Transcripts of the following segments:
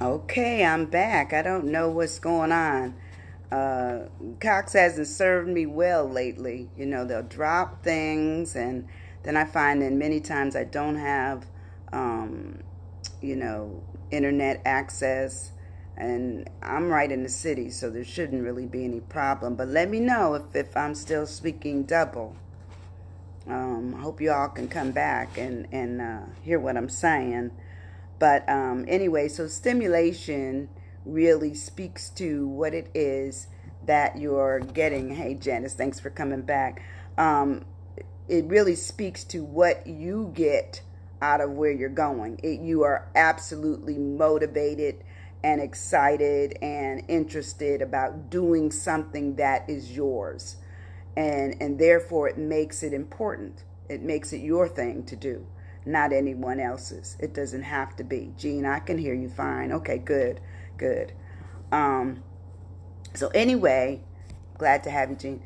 Okay, I'm back. I don't know what's going on. Cox hasn't served me well lately. They'll drop things, and then I find that many times I don't have, um, internet access, and I'm right in the city, so there shouldn't really be any problem. But let me know if I'm still speaking double. I hope you all can come back and hear what I'm saying. But anyway, so stimulation really speaks to what it is that you're getting. Hey, Janice, thanks for coming back. Um, it really speaks to what you get out of where you're going. You are absolutely motivated and excited and interested about doing something that is yours. And therefore it makes it important. It makes it your thing to do, not anyone else's. It doesn't have to be. Jean, I can hear you fine. Okay, good, good. Um, so anyway, glad to have you, Jean.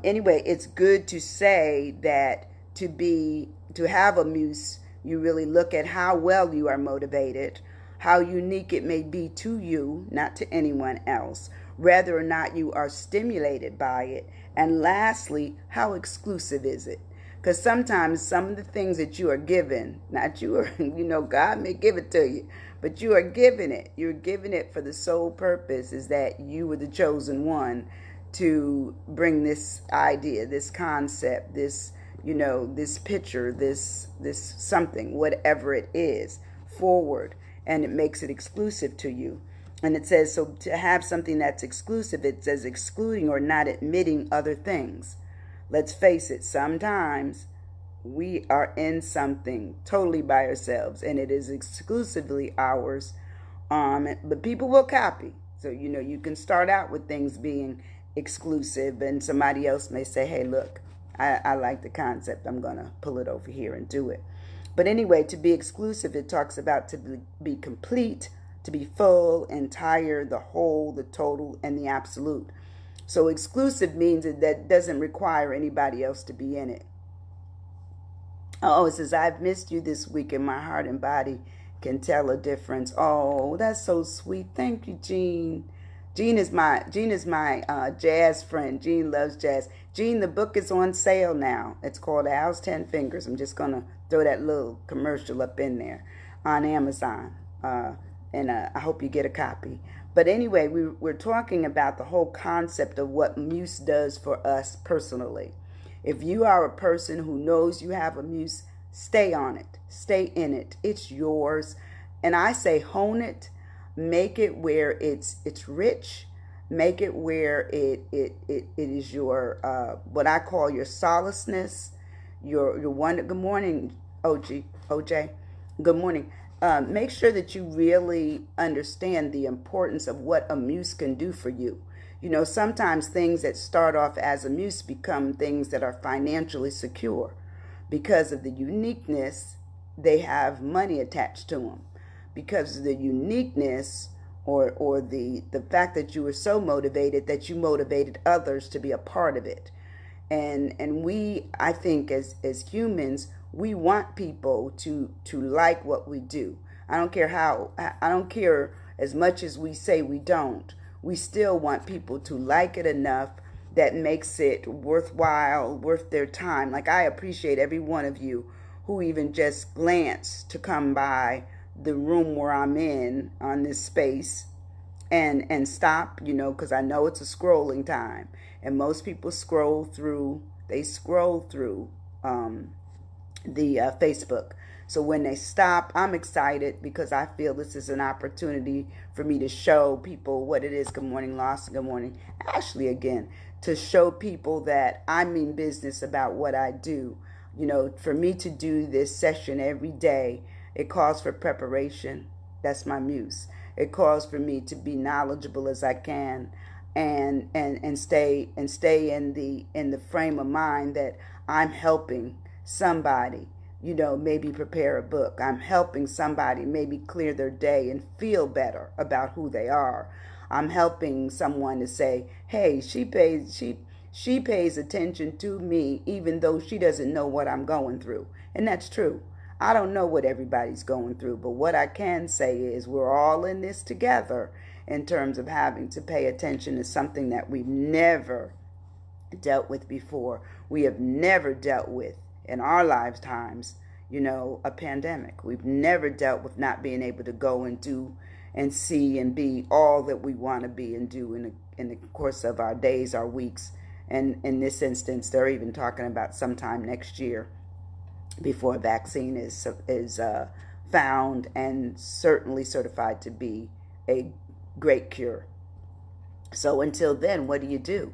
Anyway, it's good to say that to have a muse, you really look at how well you are motivated, how unique it may be to you, not to anyone else, whether or not you are stimulated by it, and lastly, how exclusive is it? Because sometimes some of the things that you are given, not you are, God may give it to you, but you are given it. You're given it for the sole purpose is that you were the chosen one to bring this idea, this concept, this picture, this something, whatever it is, forward, and it makes it exclusive to you. And it says, so to have something that's exclusive, it says excluding or not admitting other things. Let's face it, sometimes we are in something totally by ourselves and it is exclusively ours. But people will copy. So, you can start out with things being exclusive and somebody else may say, hey, look, I like the concept. I'm going to pull it over here and do it. But anyway, to be exclusive, it talks about to be complete, to be full, entire, the whole, the total, and the absolute. So exclusive means that doesn't require anybody else to be in it. Oh, it says, I've missed you this week and my heart and body can tell a difference. Oh, that's so sweet. Thank you, Jean. Jean is my jazz friend. Jean loves jazz. Jean, the book is on sale now. It's called Al's 10 Fingers. I'm just going to throw that little commercial up in there on Amazon. And I hope you get a copy. But anyway, we're talking about the whole concept of what MUSE does for us personally. If you are a person who knows you have a muse, stay on it. Stay in it. It's yours. And I say hone it. Make it where it's rich. Make it where it is your what I call your solaceness, your wonder. Good morning, OJ. Good morning. Make sure that you really understand the importance of what a muse can do for you. Sometimes things that start off as a muse become things that are financially secure because of the uniqueness. They have money attached to them because of the uniqueness or the fact that you were so motivated that you motivated others to be a part of it. And we, I think, as humans, we want people to like what we do. I don't care as much as we say we don't. We still want people to like it enough that makes it worthwhile, worth their time. Like, I appreciate every one of you who even just glance to come by the room where I'm in on this space and stop, because I know it's a scrolling time. And most people they scroll through the Facebook. So when they stop, I'm excited because I feel this is an opportunity for me to show people what it is. Good morning, Lawson. Good morning, Ashley again. To show people that I mean business about what I do. For me to do this session every day, it calls for preparation. That's my muse. It calls for me to be knowledgeable as I can and stay in the frame of mind that I'm helping somebody, maybe prepare a book. I'm helping somebody maybe clear their day and feel better about who they are. I'm helping someone to say, hey, she pays attention to me even though she doesn't know what I'm going through. And that's true. I don't know what everybody's going through, but what I can say is we're all in this together in terms of having to pay attention to something that we've never dealt with before. We have never dealt with in our lifetimes, a pandemic. We've never dealt with not being able to go and do and see and be all that we want to be and do in the course of our days, our weeks. And in this instance, they're even talking about sometime next year before a vaccine is found and certainly certified to be a great cure. So until then, what do you do?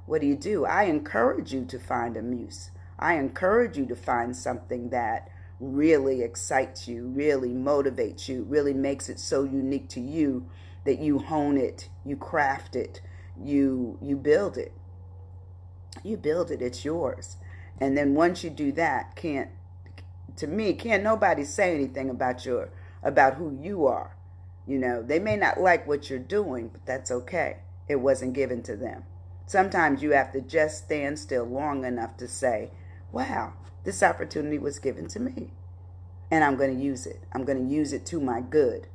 What do you do? I encourage you to find a muse. I encourage you to find something that really excites you, really motivates you, really makes it so unique to you that you hone it, you craft it, you build it. You build it, it's yours. And then once you do that, can't nobody say anything about who you are. They may not like what you're doing, but that's okay. It wasn't given to them. Sometimes you have to just stand still long enough to say, wow, this opportunity was given to me. And I'm going to use it. I'm going to use it to my good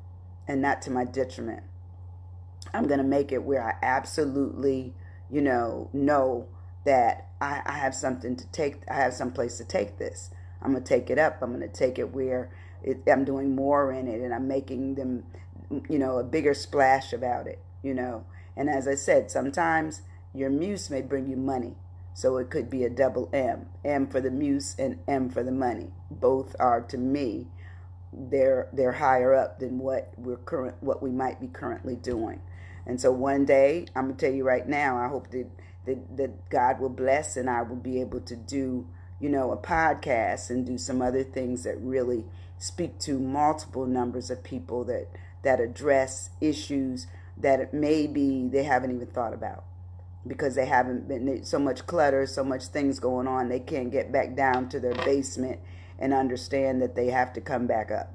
and not to my detriment. I'm going to make it where I absolutely, know that I have something to take. I have some place to take this. I'm going to take it up. I'm going to take it where I'm doing more in it, and I'm making them, a bigger splash about it, And as I said, sometimes your muse may bring you money. So it could be a double M. M for the muse and M for the money. Both are, to me, they're higher up than what we might be currently doing. And so one day, I'm going to tell you right now, I hope that God will bless and I will be able to do, a podcast and do some other things that really speak to multiple numbers of people that address issues that maybe they haven't even thought about. Because they haven't been so much clutter, so much things going on, they can't get back down to their basement and understand that they have to come back up.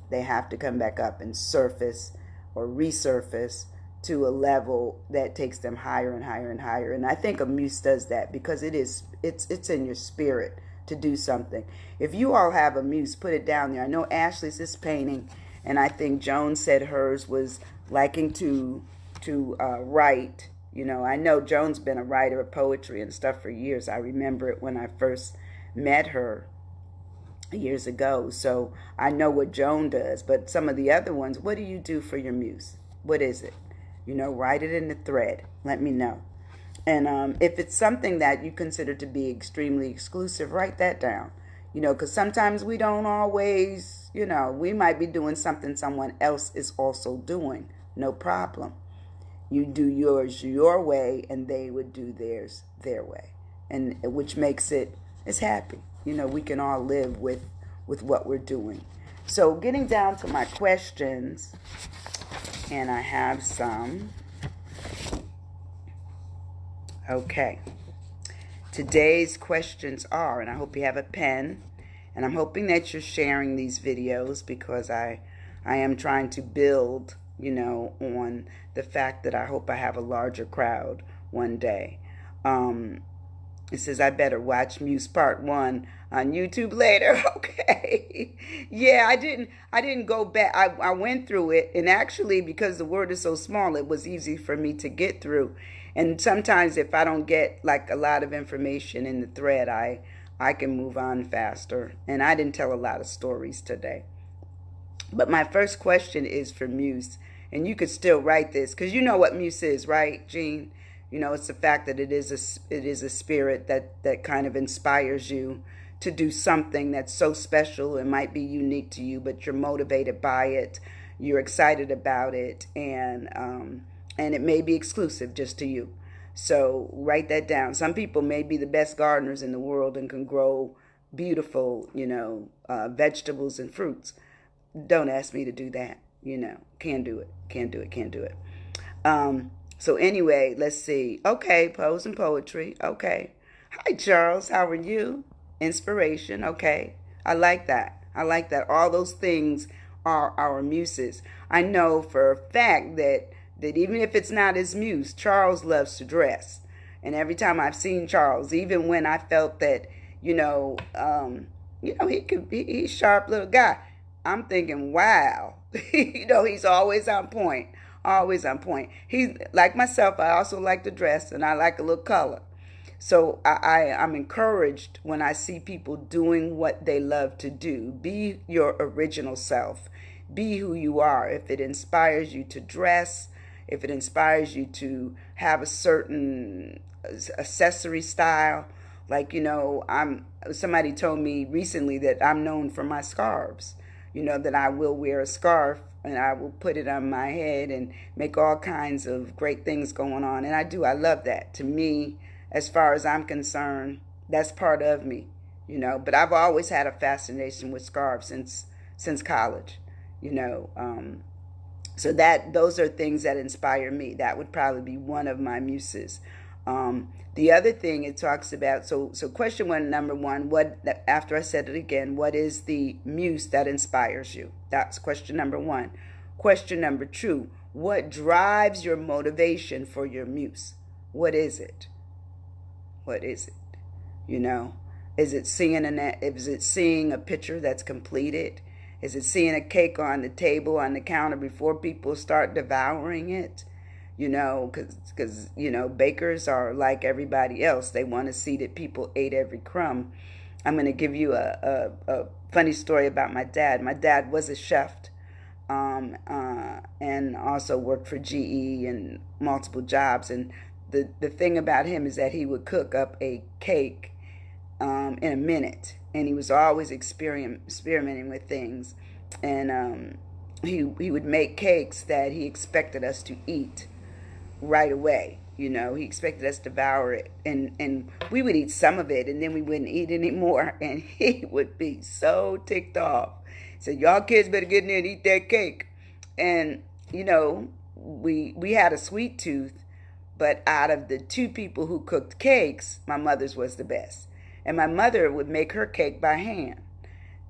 They have to come back up and surface or resurface to a level that takes them higher and higher and higher. And I think a muse does that because it's in your spirit to do something. If you all have a muse, put it down there. I know Ashley's is painting, and I think Joan said hers was liking to write. I know Joan's been a writer of poetry and stuff for years. I remember it when I first met her years ago. So I know what Joan does. But some of the other ones, what do you do for your muse? What is it? Write it in the thread. Let me know. And if it's something that you consider to be extremely exclusive, write that down. Because sometimes we don't always, we might be doing something someone else is also doing. No problem. You do yours your way, and they would do theirs their way, and which makes it's happy. We can all live with what we're doing. So getting down to my questions, and I have some. Okay. Today's questions are, and I hope you have a pen, and I'm hoping that you're sharing these videos because I am trying to build on the fact that I hope I have a larger crowd one day. It says I better watch Muse Part 1 on YouTube later. Okay. Yeah, I didn't go back. I went through it, and actually because the word is so small, it was easy for me to get through. And sometimes if I don't get like a lot of information in the thread, I can move on faster. And I didn't tell a lot of stories today. But my first question is for Muse. And you could still write this because you know what Muse is, right, Jean? It's the fact that it is a spirit that kind of inspires you to do something that's so special and might be unique to you, but you're motivated by it, you're excited about it, and it may be exclusive just to you. So write that down. Some people may be the best gardeners in the world and can grow beautiful, vegetables and fruits. Don't ask me to do that. Can't do it. So anyway, let's see. Okay, prose and poetry. Okay. Hi, Charles. How are you? Inspiration. Okay. I like that. All those things are our muses. I know for a fact that even if it's not his muse, Charles loves to dress. And every time I've seen Charles, even when I felt that, he's a sharp little guy. I'm thinking, wow, he's always on point, always on point. He's like myself. I also like to dress, and I like a little color. So I'm encouraged when I see people doing what they love to do. Be your original self. Be who you are. If it inspires you to dress, if it inspires you to have a certain accessory style, like I'm somebody told me recently that I'm known for my scarves. That I will wear a scarf and I will put it on my head and make all kinds of great things going on. And I do. I love that. To me, as far as I'm concerned, that's part of me. But I've always had a fascination with scarves since college. You know, so those are things that inspire me. That would probably be one of my muses. The other thing it talks about, so question one, number one, after I said it again, what is the muse that inspires you? That's question number one. Question number two, what drives your motivation for your muse? What is it? What is it? Is it seeing a picture that's completed? Is it seeing a cake on the table, on the counter before people start devouring it? Because bakers are like everybody else. They want to see that people ate every crumb. I'm going to give you a funny story about my dad. My dad was a chef, and also worked for GE and multiple jobs. And the thing about him is that he would cook up a cake in a minute, and he was always experimenting with things. And he would make cakes that he expected us to eat right away. He expected us to devour it, and we would eat some of it, and then we wouldn't eat anymore. And he would be so ticked off. He said, "Y'all kids better get in there and eat that cake." And we had a sweet tooth, but out of the two people who cooked cakes, my mother's was the best. And my mother would make her cake by hand,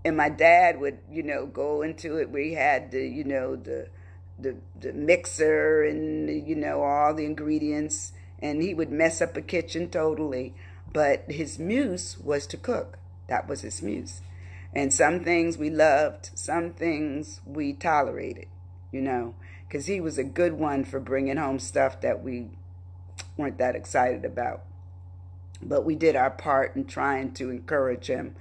and my dad would go into it. We had the mixer and all the ingredients, and he would mess up a kitchen totally. But his muse was to cook. That was his muse. And some things we loved, some things we tolerated, because he was a good one for bringing home stuff that we weren't that excited about. But we did our part in trying to encourage him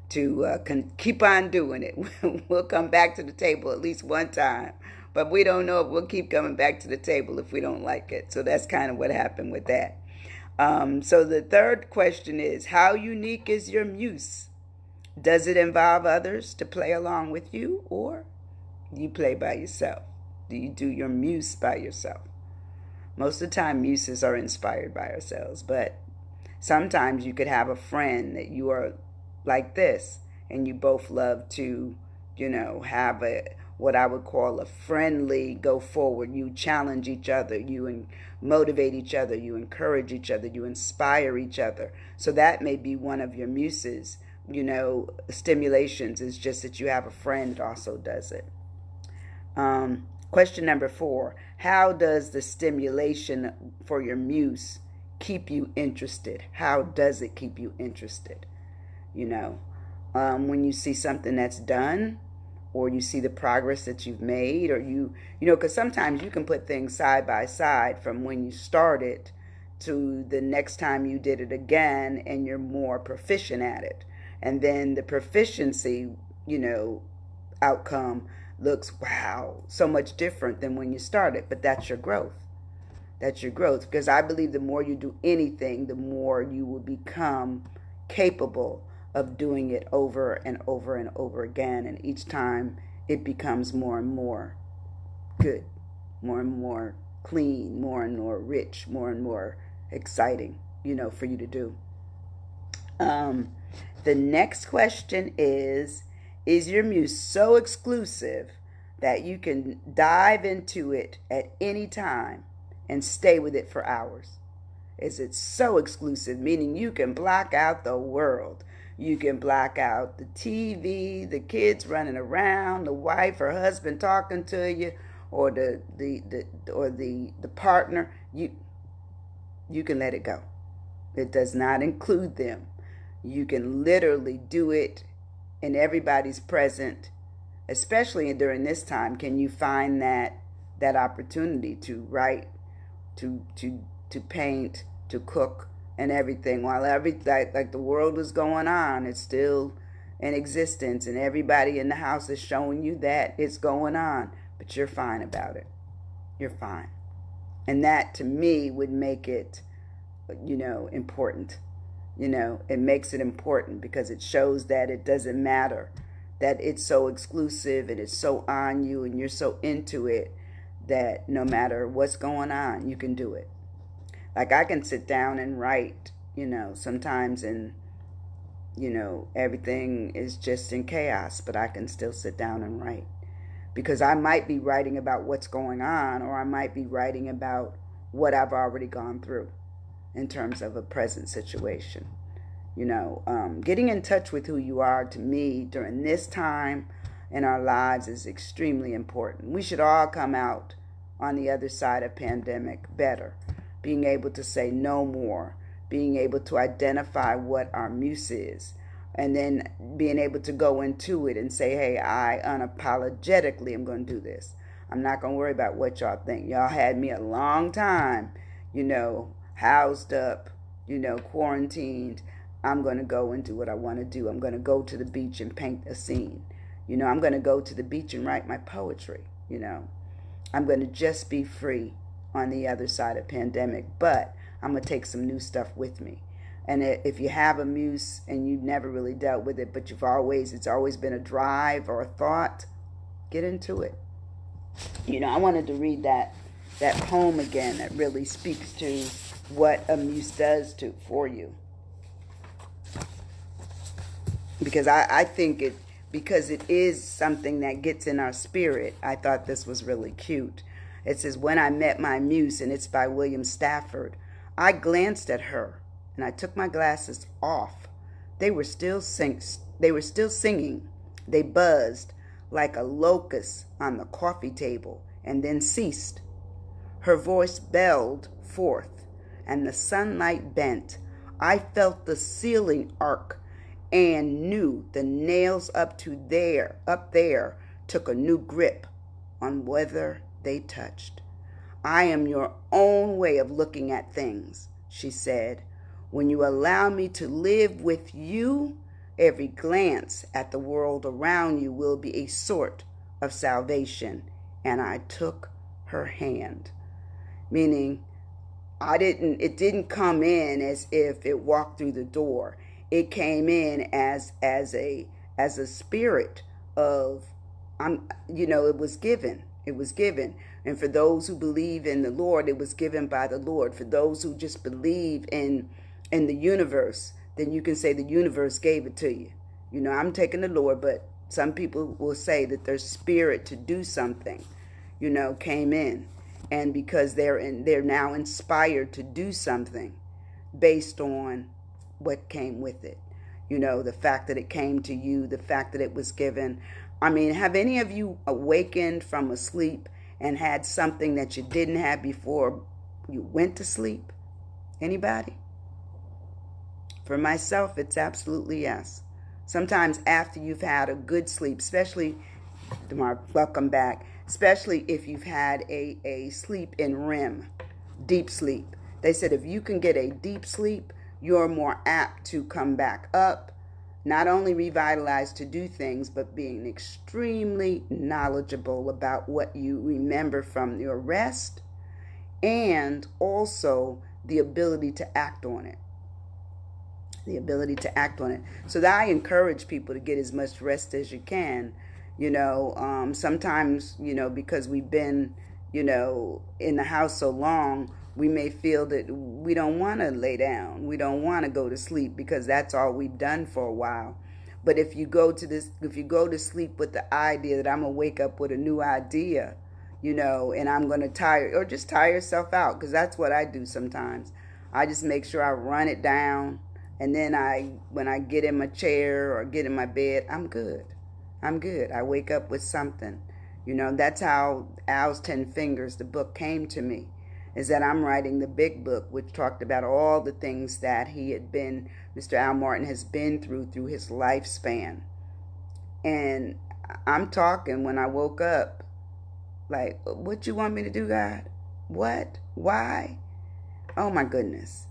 to keep on doing it. We'll come back to the table at least one time, but we don't know if we'll keep coming back to the table if we don't like it. So that's kind of what happened with that. So the third question is, how unique is your muse? Does it involve others to play along with you, or do you play by yourself? Do you do your muse by yourself? Most of the time, muses are inspired by ourselves, but sometimes you could have a friend that you are like this, and you both love to, have what I would call a friendly go forward. You challenge each other, you motivate each other, you encourage each other, you inspire each other. So that may be one of your muses. Stimulations is just that you have a friend that also does it. Question number 4, how does the stimulation for your muse keep you interested? How does it keep you interested? When you see something that's done, or you see the progress that you've made, or because sometimes you can put things side by side from when you started to the next time you did it again, and you're more proficient at it. And then the proficiency, outcome looks, wow, so much different than when you started. But that's your growth. That's your growth. Because I believe the more you do anything, the more you will become capable of doing it over and over and over again. And each time it becomes more and more good, more and more clean, more and more rich, more and more exciting, for you to do. The next question is your muse so exclusive that you can dive into it at any time and stay with it for hours? Is it so exclusive, meaning you can block out the world? You can block out the TV, the kids running around, the wife or husband talking to you, or the partner. You can let it go. It does not include them. You can literally do it and everybody's present, especially during this time. Can you find that opportunity to write, to paint, to cook, and everything? While like the world is going on, it's still in existence, and everybody in the house is showing you that it's going on, but you're fine about it. You're fine. And that, to me, would make it, important. It makes it important because it shows that it doesn't matter, that it's so exclusive and it's so on you and you're so into it that no matter what's going on, you can do it. Like I can sit down and write, sometimes, and, everything is just in chaos, but I can still sit down and write. Because I might be writing about what's going on, or I might be writing about what I've already gone through in terms of a present situation. Getting in touch with who you are, to me, during this time in our lives is extremely important. We should all come out on the other side of pandemic better, being able to say no more, being able to identify what our MUSE is, and then being able to go into it and say, hey, I unapologetically am going to do this. I'm not going to worry about what y'all think. Y'all had me a long time, housed up, quarantined. I'm going to go and do what I want to do. I'm going to go to the beach and paint a scene. I'm going to go to the beach and write my poetry. I'm going to just be free on the other side of pandemic, but I'm going to take some new stuff with me. And if you have a MUSE and you've never really dealt with it, but it's always been a drive or a thought, get into it. I wanted to read that poem again that really speaks to what a MUSE does for you. Because I think because it is something that gets in our spirit, I thought this was really cute. It says, when I met my MUSE, and it's by William Stafford, I glanced at her and I took my glasses off. They were still singing. They buzzed like a locust on the coffee table and then ceased. Her voice belled forth and the sunlight bent. I felt the ceiling arc and knew the nails up there took a new grip on whether they touched. I am your own way of looking at things, she said. When you allow me to live with you, every glance at the world around you will be a sort of salvation. And I took her hand. Meaning, it didn't come in as if it walked through the door. It came in as a spirit of, it was given. It was given. And for those who believe in the Lord, it was given by the Lord. For those who just believe in the universe, then you can say the universe gave it to you. I'm taking the Lord, but some people will say that their spirit to do something, came in. And because they're now inspired to do something based on what came with it. The fact that it came to you, the fact that it was given. I mean, have any of you awakened from a sleep and had something that you didn't have before you went to sleep? Anybody? For myself, it's absolutely yes. Sometimes after you've had a good sleep, especially, welcome back, especially if you've had a sleep in REM, deep sleep. They said if you can get a deep sleep, you're more apt to come back up, not only revitalized to do things, but being extremely knowledgeable about what you remember from your rest, and also the ability to act on it. So that I encourage people to get as much rest as you can. Sometimes, because we've been, in the house so long, we may feel that we don't want to lay down. We don't want to go to sleep because that's all we've done for a while. But if you go to sleep with the idea that I'm going to wake up with a new idea, and I'm going to tire yourself out, because that's what I do sometimes. I just make sure I run it down. And then when I get in my chair or get in my bed, I'm good. I wake up with something. That's how Al's 10 Fingers, the book, came to me, is that I'm writing the big book, which talked about all the things that Mr. Al Martin has been through his lifespan. And I'm talking when I woke up, like, what you want me to do, God? What? Why? Oh my goodness.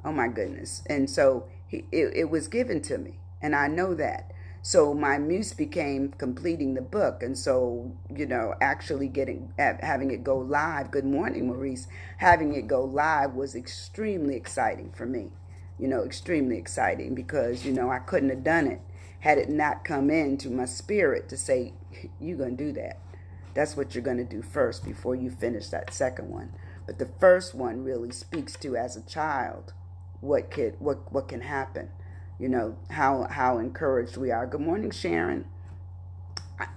Oh my goodness. And so it was given to me. And I know that. So my muse became completing the book. And so, actually having it go live. Good morning, Maurice. Having it go live was extremely exciting for me. Extremely exciting because, I couldn't have done it had it not come into my spirit to say, you're going to do that. That's what you're going to do first before you finish that second one. But the first one really speaks to, as a child, what can happen. How encouraged we are. Good morning, Sharon.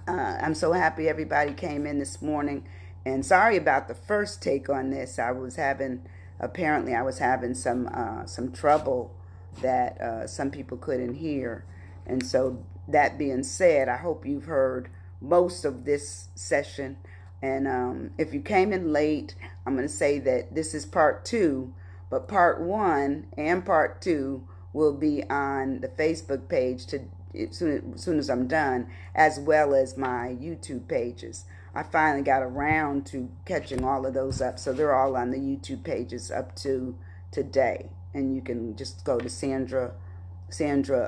I'm so happy everybody came in this morning. And sorry about the first take on this. I was having some trouble that some people couldn't hear. And so that being said, I hope you've heard most of this session. And if you came in late, I'm going to say that this is part 2, but part 1 and part 2 will be on the Facebook page as soon as I'm done, as well as my YouTube pages. I finally got around to catching all of those up, so they're all on the YouTube pages up to today. And you can just go to Sandra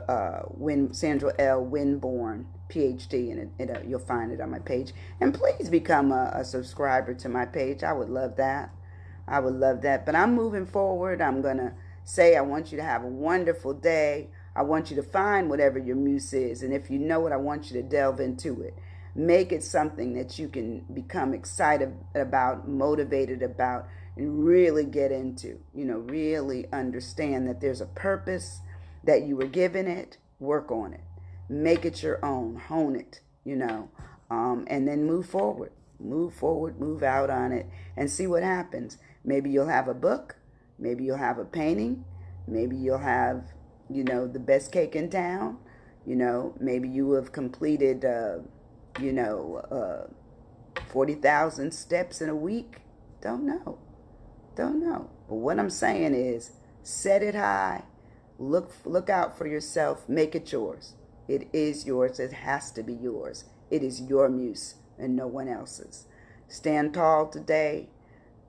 L. Winborn, PhD, and you'll find it on my page. And please become a subscriber to my page. I would love that. I would love that. But I'm moving forward. I'm going to say I want you to have a wonderful day. I want you to find whatever your muse is. And if you know it, I want you to delve into it. Make it something that you can become excited about, motivated about, and really get into. Really understand that there's a purpose that you were given it. Work on it. Make it your own. Hone it, and then move forward. Move out on it and see what happens. Maybe you'll have a book. Maybe you'll have a painting. Maybe you'll have, the best cake in town. Maybe you have completed, 40,000 steps in a week. Don't know. But what I'm saying is, set it high. Look out for yourself. Make it yours. It is yours. It has to be yours. It is your muse and no one else's. Stand tall today.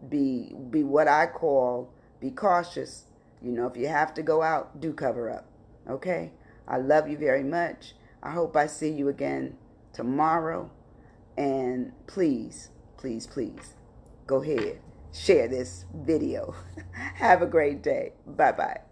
Be what I call, be cautious. If you have to go out, do cover up. Okay? I love you very much. I hope I see you again tomorrow. And please, please, please, go ahead. Share this video. Have a great day. Bye-bye.